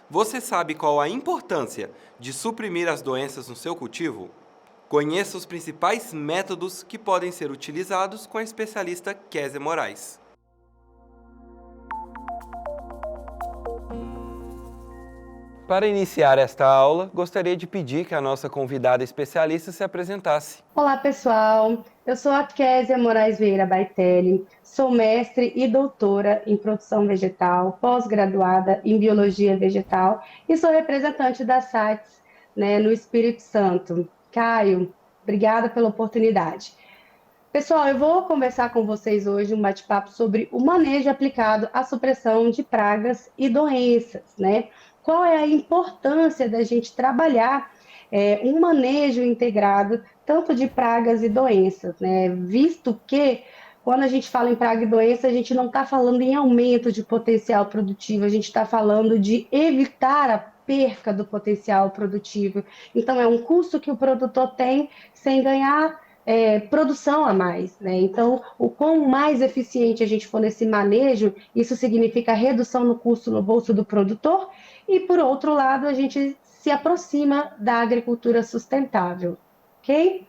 Você sabe qual a importância de suprimir as doenças no seu cultivo? Conheça os principais métodos que podem ser utilizados com a especialista Kézia Moraes. Para iniciar esta aula, gostaria de pedir que a nossa convidada especialista se apresentasse. Olá, pessoal. Eu sou a Kézia Moraes Vieira Baitelli, sou mestre e doutora em produção vegetal, pós-graduada em biologia vegetal e sou representante da SATS, no Espírito Santo. Caio, obrigada pela oportunidade. Pessoal, eu vou conversar com vocês hoje um bate-papo sobre o manejo aplicado à supressão de pragas e doenças, né? Qual é a importância da gente trabalhar um manejo integrado tanto de pragas e doenças, né? Visto que quando a gente fala em praga e doença, a gente não está falando em aumento de potencial produtivo, a gente está falando de evitar a perca do potencial produtivo. Então, é um custo que o produtor tem sem ganhar produção a mais, né? Então, o quão mais eficiente a gente for nesse manejo, isso significa redução no custo no bolso do produtor e, por outro lado, a gente se aproxima da agricultura sustentável, ok?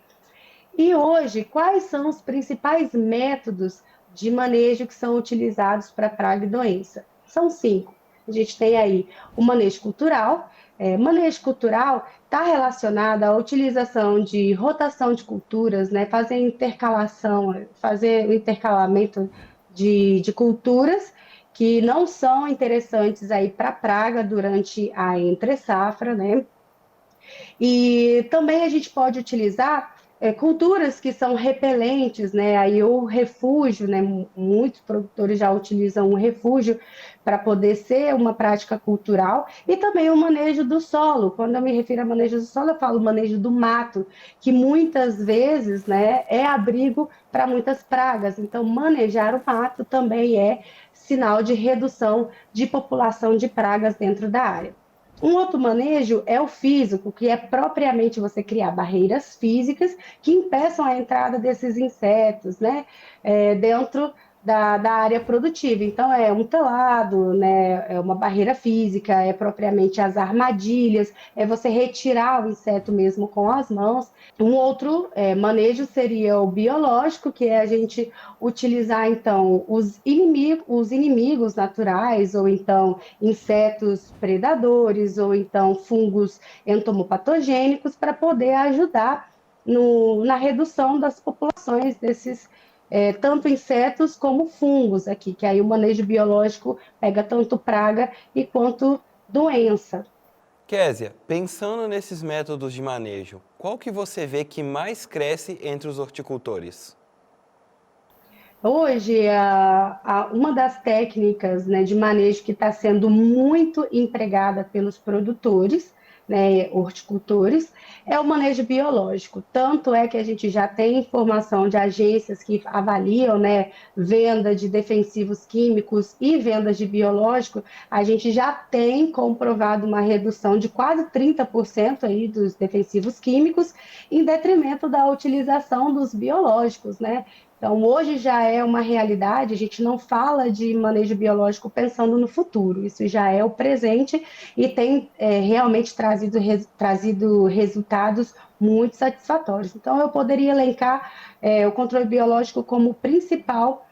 E hoje, quais são os principais métodos de manejo que são utilizados para praga e doença? São 5. A gente tem aí o manejo cultural. Manejo cultural está relacionado à utilização de rotação de culturas, né? Fazer intercalação, fazer o intercalamento de culturas que não são interessantes aí para praga durante a entre-safra, né? E também a gente pode utilizar culturas que são repelentes, né? Aí o refúgio, né? Muitos produtores já utilizam o refúgio para poder ser uma prática cultural e também o manejo do solo. Quando eu me refiro a manejo do solo, eu falo manejo do mato, que muitas vezes, né, é abrigo para muitas pragas. Então, manejar o mato também é sinal de redução de população de pragas dentro da área. Um outro manejo é o físico, que é propriamente você criar barreiras físicas que impeçam a entrada desses insetos, né, dentro da área produtiva. Então, é um telado, né, é uma barreira física, é propriamente as armadilhas, é você retirar o inseto mesmo com as mãos. Um outro manejo seria o biológico, que é a gente utilizar, então, os inimigos naturais, ou então insetos predadores, ou então fungos entomopatogênicos, para poder ajudar na redução das populações desses tanto insetos como fungos aqui, que aí o manejo biológico pega tanto praga e quanto doença. Kézia, pensando nesses métodos de manejo, qual que você vê que mais cresce entre os horticultores? Hoje, uma das técnicas, né, de manejo que está sendo muito empregada pelos produtores, né, horticultores, é o manejo biológico. Tanto é que a gente já tem informação de agências que avaliam, né, venda de defensivos químicos e vendas de biológico, a gente já tem comprovado uma redução de quase 30% aí dos defensivos químicos, em detrimento da utilização dos biológicos, né? Então, hoje já é uma realidade, a gente não fala de manejo biológico pensando no futuro, isso já é o presente e tem realmente trazido resultados muito satisfatórios. Então, eu poderia elencar o controle biológico como o principal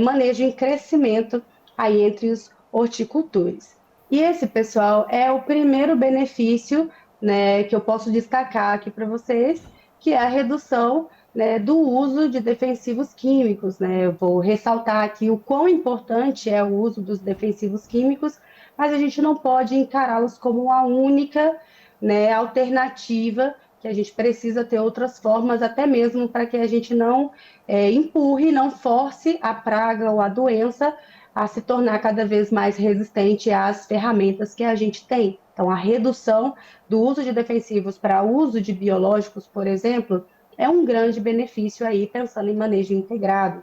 manejo em crescimento aí entre os horticultores. E esse, pessoal, é o primeiro benefício, né, que eu posso destacar aqui para vocês, que é a redução, né, do uso de defensivos químicos, né? Eu vou ressaltar aqui o quão importante é o uso dos defensivos químicos, mas a gente não pode encará-los como a única, né, alternativa, que a gente precisa ter outras formas, até mesmo para que a gente não empurre, não force a praga ou a doença a se tornar cada vez mais resistente às ferramentas que a gente tem. Então, a redução do uso de defensivos para o uso de biológicos, por exemplo, é um grande benefício aí, pensando em manejo integrado.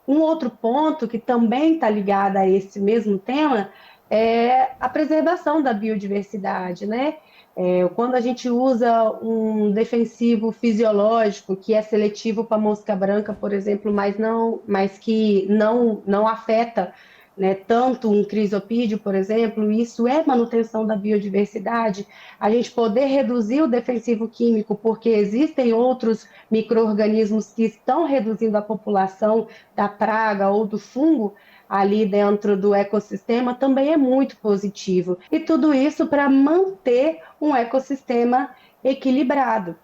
Um outro ponto que também está ligado a esse mesmo tema é a preservação da biodiversidade, né? Quando a gente usa um defensivo fisiológico que é seletivo para mosca branca, por exemplo, mas que não afeta né, tanto um crisopídeo, por exemplo, isso é manutenção da biodiversidade, a gente poder reduzir o defensivo químico, porque existem outros micro-organismos que estão reduzindo a população da praga ou do fungo ali dentro do ecossistema, também é muito positivo. E tudo isso para manter um ecossistema equilibrado.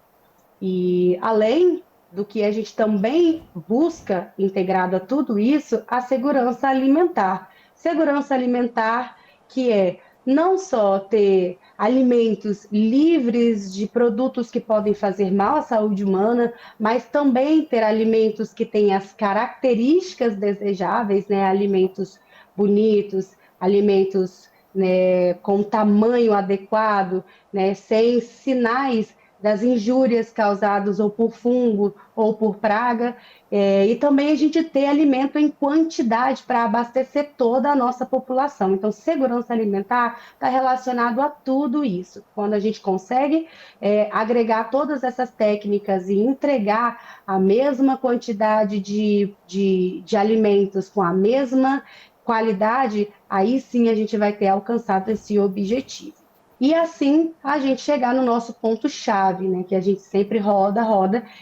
E além do que a gente também busca integrado a tudo isso, a segurança alimentar. Segurança alimentar que é não só ter alimentos livres de produtos que podem fazer mal à saúde humana, mas também ter alimentos que têm as características desejáveis, né? Alimentos bonitos, alimentos, né, com tamanho adequado, né, sem sinais das injúrias causadas ou por fungo ou por praga, e também a gente ter alimento em quantidade para abastecer toda a nossa população. Então, segurança alimentar está relacionado a tudo isso. Quando a gente consegue agregar todas essas técnicas e entregar a mesma quantidade de alimentos com a mesma qualidade, aí sim a gente vai ter alcançado esse objetivo. E assim a gente chegar no nosso ponto-chave, né, que a gente sempre roda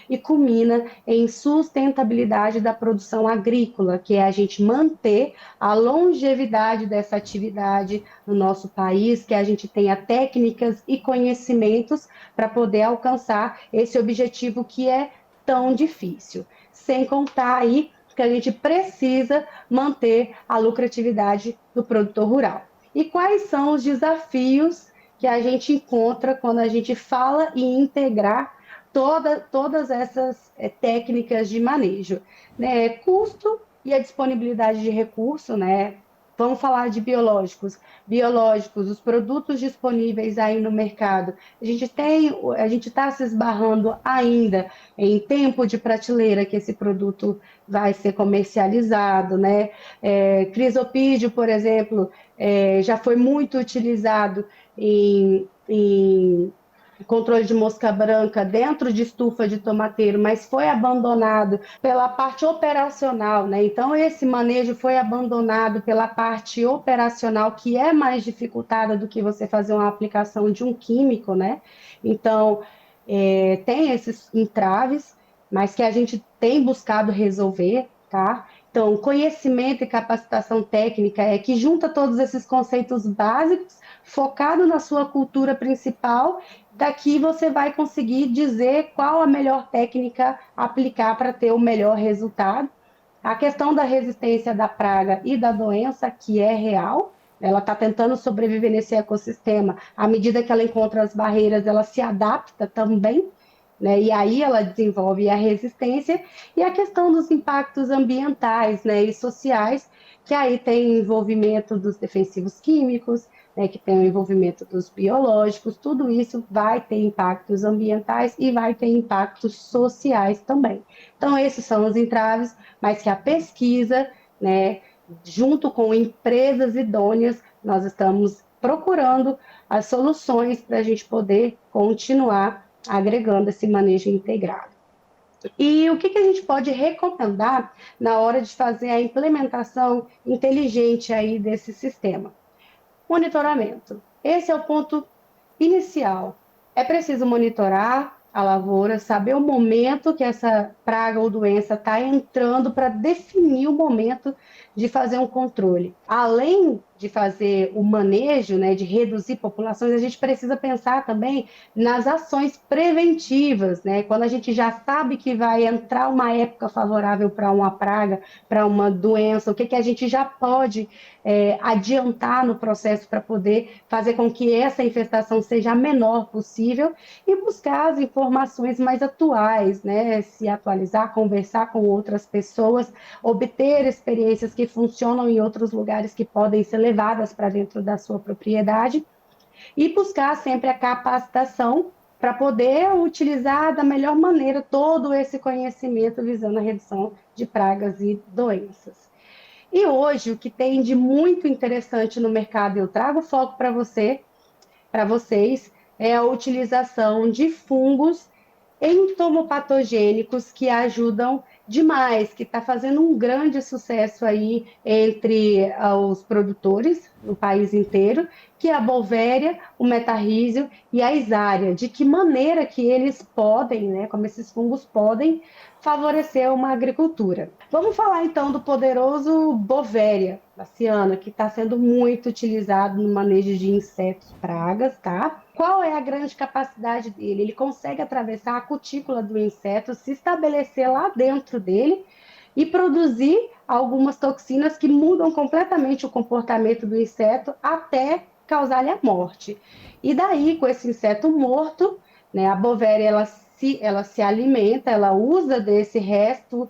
e culmina em sustentabilidade da produção agrícola, que é a gente manter a longevidade dessa atividade no nosso país, que a gente tenha técnicas e conhecimentos para poder alcançar esse objetivo que é tão difícil. Sem contar aí que a gente precisa manter a lucratividade do produtor rural. E quais são os desafios que a gente encontra quando a gente fala em integrar todas essas técnicas de manejo, né? Custo e a disponibilidade de recurso, né? Vamos falar de biológicos, os produtos disponíveis aí no mercado. A gente está se esbarrando ainda em tempo de prateleira que esse produto vai ser comercializado, né? Crisopídeo, por exemplo, já foi muito utilizado em controle de mosca branca dentro de estufa de tomateiro, mas foi abandonado pela parte operacional, né? Então, esse manejo foi abandonado pela parte operacional, que é mais dificultada do que você fazer uma aplicação de um químico, né? Então, tem esses entraves, mas que a gente tem buscado resolver, tá? Então, conhecimento e capacitação técnica é que junta todos esses conceitos básicos, focado na sua cultura principal. Daqui você vai conseguir dizer qual a melhor técnica aplicar para ter o melhor resultado. A questão da resistência da praga e da doença, que é real, ela está tentando sobreviver nesse ecossistema. À medida que ela encontra as barreiras, ela se adapta também, né? E aí ela desenvolve a resistência e a questão dos impactos ambientais, né, e sociais, que aí tem envolvimento dos defensivos químicos, né, que tem o envolvimento dos biológicos, tudo isso vai ter impactos ambientais e vai ter impactos sociais também. Então, esses são os entraves, mas que a pesquisa, né, junto com empresas idôneas, nós estamos procurando as soluções para a gente poder continuar agregando esse manejo integrado. E o que a gente pode recomendar na hora de fazer a implementação inteligente aí desse sistema? Monitoramento. Esse é o ponto inicial. É preciso monitorar a lavoura, saber o momento que essa praga ou doença está entrando para definir o momento de fazer um controle. Além de fazer o manejo, né, de reduzir populações, a gente precisa pensar também nas ações preventivas, né? Quando a gente já sabe que vai entrar uma época favorável para uma praga, para uma doença, o que a gente já pode adiantar no processo para poder fazer com que essa infestação seja a menor possível e buscar as informações mais atuais, né? Se atualizar, conversar com outras pessoas, obter experiências que funcionam em outros lugares que podem ser levadas para dentro da sua propriedade e buscar sempre a capacitação para poder utilizar da melhor maneira todo esse conhecimento visando a redução de pragas e doenças. E hoje, o que tem de muito interessante no mercado, eu trago foco para vocês, é a utilização de fungos entomopatogênicos que ajudam demais, que está fazendo um grande sucesso aí entre os produtores no país inteiro, que é a Bovéria, o metarrísio e a Isária. De que maneira que eles podem, né, como esses fungos podem favorecer uma agricultura. Vamos falar então do poderoso Bovéria baciana, que está sendo muito utilizado no manejo de insetos pragas, tá? Qual é a grande capacidade dele? Ele consegue atravessar a cutícula do inseto, se estabelecer lá dentro dele e produzir algumas toxinas que mudam completamente o comportamento do inseto até causar-lhe a morte. E daí, com esse inseto morto, né, a Bovéria ela se alimenta, ela usa desse resto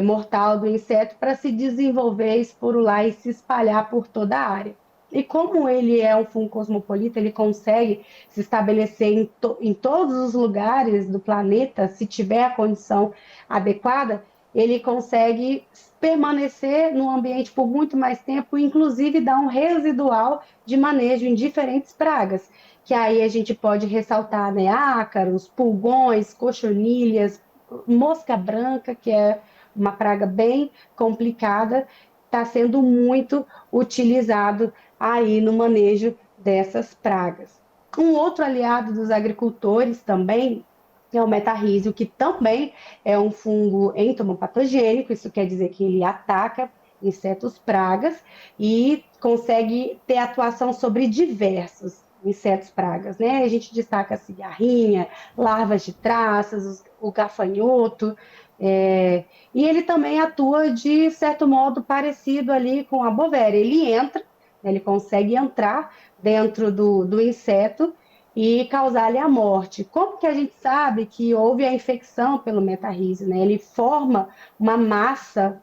mortal do inseto para se desenvolver, esporular e se espalhar por toda a área. E como ele é um fungo cosmopolita, ele consegue se estabelecer em todos os lugares do planeta, se tiver a condição adequada, ele consegue permanecer no ambiente por muito mais tempo, inclusive dar um residual de manejo em diferentes pragas, que aí a gente pode ressaltar, né, ácaros, pulgões, cochonilhas, mosca branca, que é uma praga bem complicada, está sendo muito utilizado aí no manejo dessas pragas. Um outro aliado dos agricultores também é o metarrísio, que também é um fungo entomopatogênico, isso quer dizer que ele ataca insetos pragas e consegue ter atuação sobre diversos insetos pragas, né? A gente destaca a cigarrinha, larvas de traças, o gafanhoto, e ele também atua de certo modo parecido ali com a bovéria. Ele entra, ele consegue entrar dentro do inseto e causar-lhe a morte. Como que a gente sabe que houve a infecção pelo metarrísio, né? Ele forma uma massa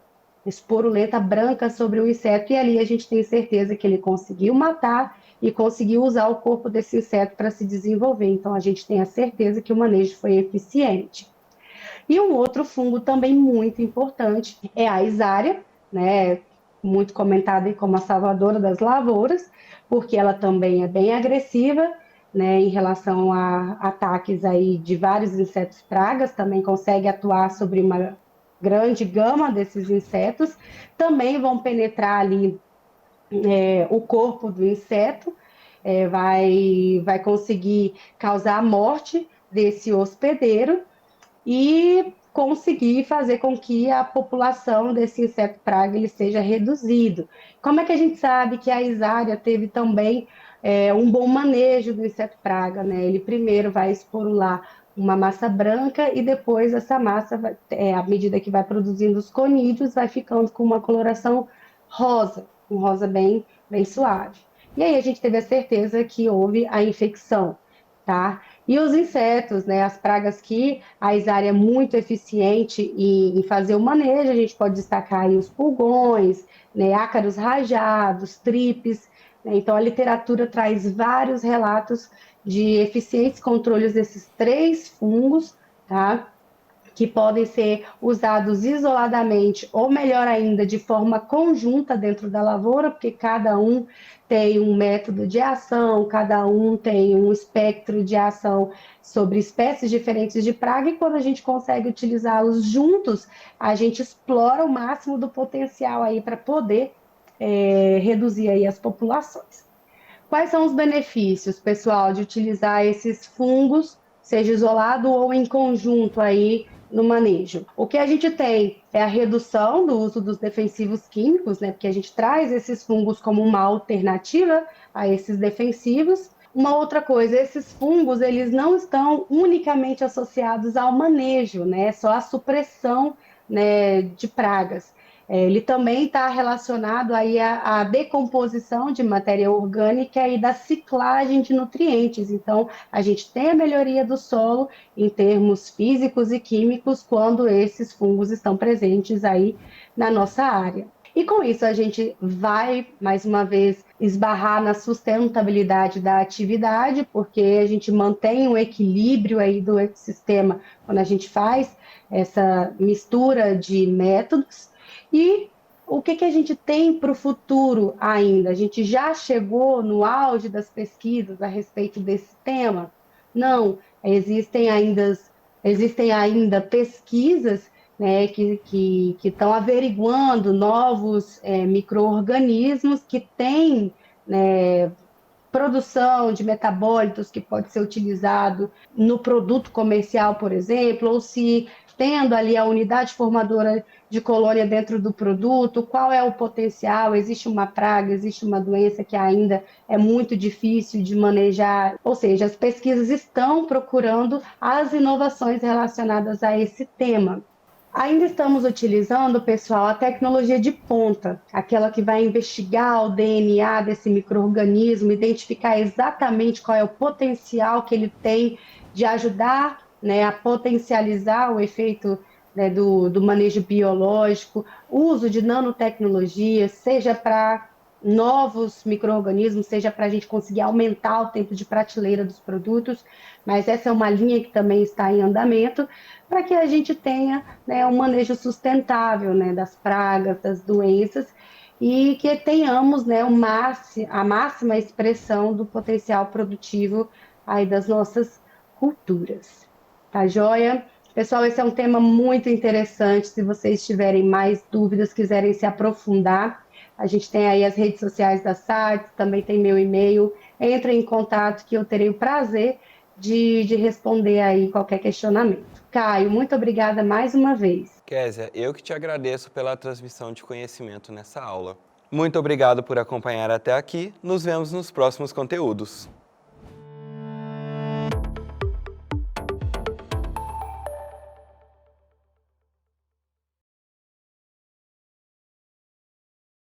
esporulenta branca sobre o inseto e ali a gente tem certeza que ele conseguiu matar e conseguiu usar o corpo desse inseto para se desenvolver. Então a gente tem a certeza que o manejo foi eficiente. E um outro fungo também muito importante é a Isária, né? Muito comentada como a salvadora das lavouras, porque ela também é bem agressiva, né, em relação a ataques aí de vários insetos pragas, também consegue atuar sobre uma grande gama desses insetos, também vão penetrar ali o corpo do inseto, vai conseguir causar a morte desse hospedeiro e conseguir fazer com que a população desse inseto praga ele seja reduzido. Como é que a gente sabe que a Isária teve também um bom manejo do inseto praga, né? Ele primeiro vai esporular uma massa branca e depois essa massa, à medida que vai produzindo os conídeos, vai ficando com uma coloração rosa, um rosa bem suave. E aí a gente teve a certeza que houve a infecção, tá? E os insetos, né, as pragas que a Isária é muito eficiente em fazer o manejo, a gente pode destacar aí os pulgões, né, ácaros rajados, tripes, né? Então a literatura traz vários relatos de eficientes controles desses três fungos, tá? Que podem ser usados isoladamente ou, melhor ainda, de forma conjunta dentro da lavoura, porque cada um tem um método de ação, cada um tem um espectro de ação sobre espécies diferentes de praga, e quando a gente consegue utilizá-los juntos, a gente explora o máximo do potencial aí para poder reduzir aí as populações. Quais são os benefícios, pessoal, de utilizar esses fungos, seja isolado ou em conjunto aí no manejo? O que a gente tem é a redução do uso dos defensivos químicos, né? Porque a gente traz esses fungos como uma alternativa a esses defensivos. Uma outra coisa, esses fungos, eles não estão unicamente associados ao manejo, né? Só à supressão, né, de pragas. Ele também está relacionado aí à decomposição de matéria orgânica e da ciclagem de nutrientes. Então, a gente tem a melhoria do solo em termos físicos e químicos quando esses fungos estão presentes aí na nossa área. E com isso a gente vai, mais uma vez, esbarrar na sustentabilidade da atividade, porque a gente mantém o equilíbrio aí do ecossistema quando a gente faz essa mistura de métodos. E o que a gente tem para o futuro ainda? A gente já chegou no auge das pesquisas a respeito desse tema? Não, existem ainda Existem ainda pesquisas, né, que estão averiguando novos micro-organismos que têm, né, produção de metabólitos que pode ser utilizado no produto comercial, por exemplo, ou se tendo ali a unidade formadora de colônia dentro do produto, qual é o potencial? Existe uma praga, existe uma doença que ainda é muito difícil de manejar, ou seja, as pesquisas estão procurando as inovações relacionadas a esse tema. Ainda estamos utilizando, pessoal, a tecnologia de ponta, aquela que vai investigar o DNA desse micro-organismo, identificar exatamente qual é o potencial que ele tem de ajudar, né, a potencializar o efeito, né, do manejo biológico, uso de nanotecnologia, seja para novos micro-organismos, seja para a gente conseguir aumentar o tempo de prateleira dos produtos, mas essa é uma linha que também está em andamento, para que a gente tenha, né, um manejo sustentável, né, das pragas, das doenças, e que tenhamos, né, a máxima expressão do potencial produtivo aí das nossas culturas. Tá joia? Pessoal, esse é um tema muito interessante. Se vocês tiverem mais dúvidas, quiserem se aprofundar, a gente tem aí as redes sociais da SADS, também tem meu e-mail. Entrem em contato que eu terei o prazer de responder aí qualquer questionamento. Caio, muito obrigada mais uma vez. Késia, eu que te agradeço pela transmissão de conhecimento nessa aula. Muito obrigado por acompanhar até aqui. Nos vemos nos próximos conteúdos.